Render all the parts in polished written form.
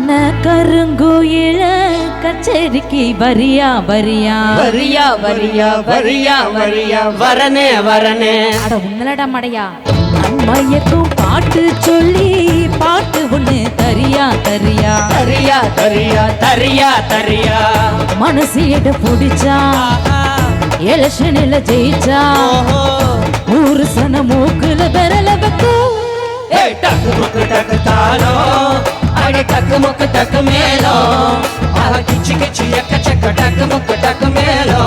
காண கருங்குயில கச்சேரிக்கு வரியா வரியா வரியா வரியா வரியா வரியா வரனே வரனே. அட உன்னலடா மடையா. அம்மையக்கும் பாட்டு சொல்லி பாட்டு ஒண்ணு தரியா தரியா தரியா தரியா தரியா தரியா. மனசிட புடிச்சா எலெக்ஷன்ல ஜெயிச்சா ஊரு சன மூக்குல பெறல வைக்கும். டக்கு முக்கு டக்கு தாளோ அடி டக்கு முக்கு டக்கு மேலோ ஆஹ கிச்சு கிச்சு எக்க சக்க டக்கு முக்கு டக்கு மேலோ.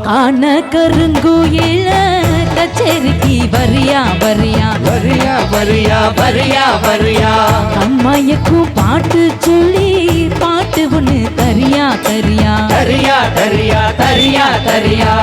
காண கருங்குயில கச்சேரிக்கு வரியா வரியா வரியா வரியா வரியா வரியா. அம்மையக்கும் பாட்டு சொல்லி பாட்டு ஒண்ணு தரியா தரியா தரியா தரியா தரியா தரியா.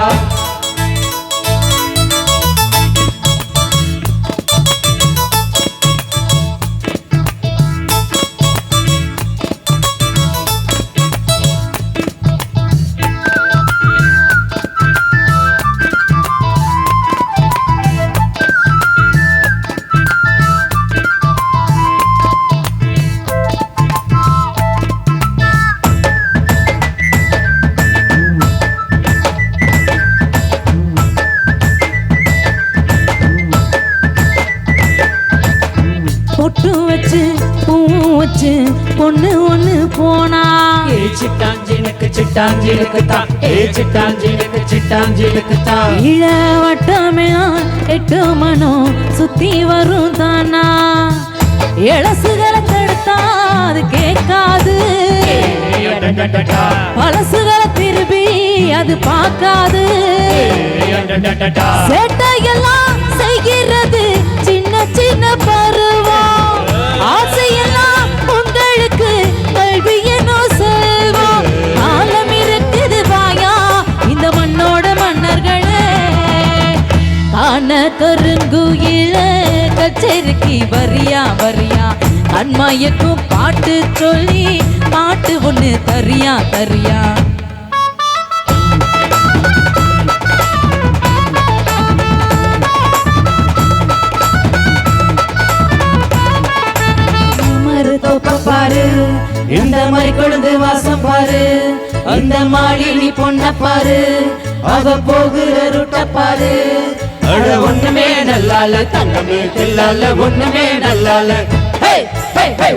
பொட்டு வச்சு பூ வச்சு பொண்ணு ஒண்ணு போனா சிட்டாஞ்சினுக்கு சிட்டாஞ்சினுக்கு தான் சிட்டாஞ்சினுக்கு சிட்டாஞ்சினுக்கு தான். இள வட்டமே 8 மணம் சுத்தி வரும் தானா எழசுகளை தடுத்தா அது கேட்காது பழசுகளை திருப்பி அது பார்க்காது சேட்டையெல்லாம் செய்கிறது சின்ன சின்ன பருவம் ஆசையெல்லாம் உங்களுக்கு கல்வி என்னோ செல்வம் காலம் இருக்குது வாயா இந்த மண்ணோட மன்னர்களே. காண கருங்குயில கச்சேரிக்கு வரியா வரியா அன்மயக்கும் பாட்டு சொல்லி பாட்டு ஒண்ணு தரியா தரியா. பாரு இந்த மாதிரி கொழுந்து வாசம் பாரு அந்த மாளிகை பொண்ண பாரு அவ போகுற ரூட்ட பாரு. அட ஒண்ணுமே நல்லால தங்கமே தில்லால ஒண்ணுமே நல்லால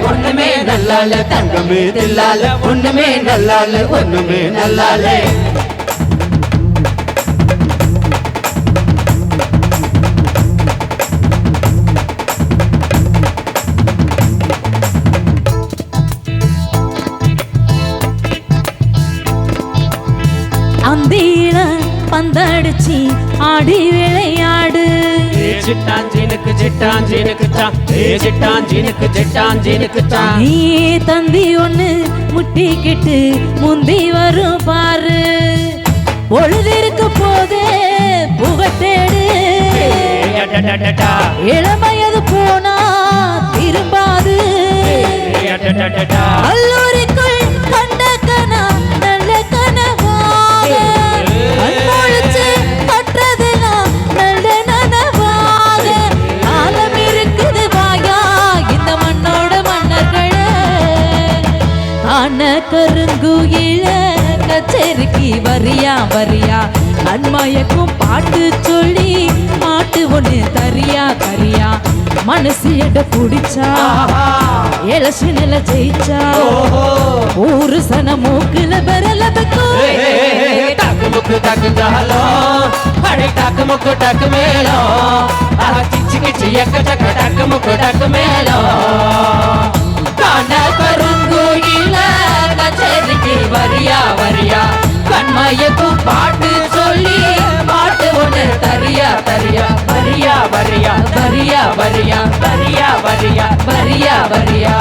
ஒண்ணுமே நல்லால தங்கமே தில்லால ஒண்ணுமே நல்லால ஒண்ணுமே நல்லாலே. அந்தீன பந்தடிச்சு ஆடி விளையாடு சிட்டாஞ்சினுக்கு சிட்டாஞ்சினுக்கு தான் சிட்டாஞ்சினுக்கு சிட்டாஞ்சினுக்கு தான். நீ தந்தி ஒண்ணு முட்டிக்கிட்டு முந்தி வரும் பாரு பொழுதிருக்க போதே புகட்டேடு இளமையது போனா திரும்பாது கல்லூரிக்குள் கண்ட கனா நல்ல கனவாக அன்பொழிச்சு கற்றதெல்லாம் நல்ல நனவாக காலம் இருக்குது வாயா இந்த மண்ணோட மன்னர்களே. காண கருங்குயில கச்சேரிக்கு வரியா வரியா அன்மயக்கும் பாட்டு சொல்லி பாட்டு ஒண்ணு தரியா தரியா மனசிட புடிச்சா எலெக்ஷன்ல ஜெயிச்சா ஊரு சன மூக்குல பெறல வைக்கும். டக்கு முக்கு டக்கு தாளோ அடே டக்கு முக்கு டக்கு மேலோ ஆஹ கிச்சு கிச்சு எக்க சக்க டக்கு முக்கு டக்கு மேலோ. காண கருங்குயில கச்சேரிக்கு வரியா வரியா கண்மயக்கும் பாட்டு சொல்லி பாட்டு ஒண்ணு தரியா தரியா வரியா வரியா வரியா வரியா வரியா வரியா வரியா வரியா.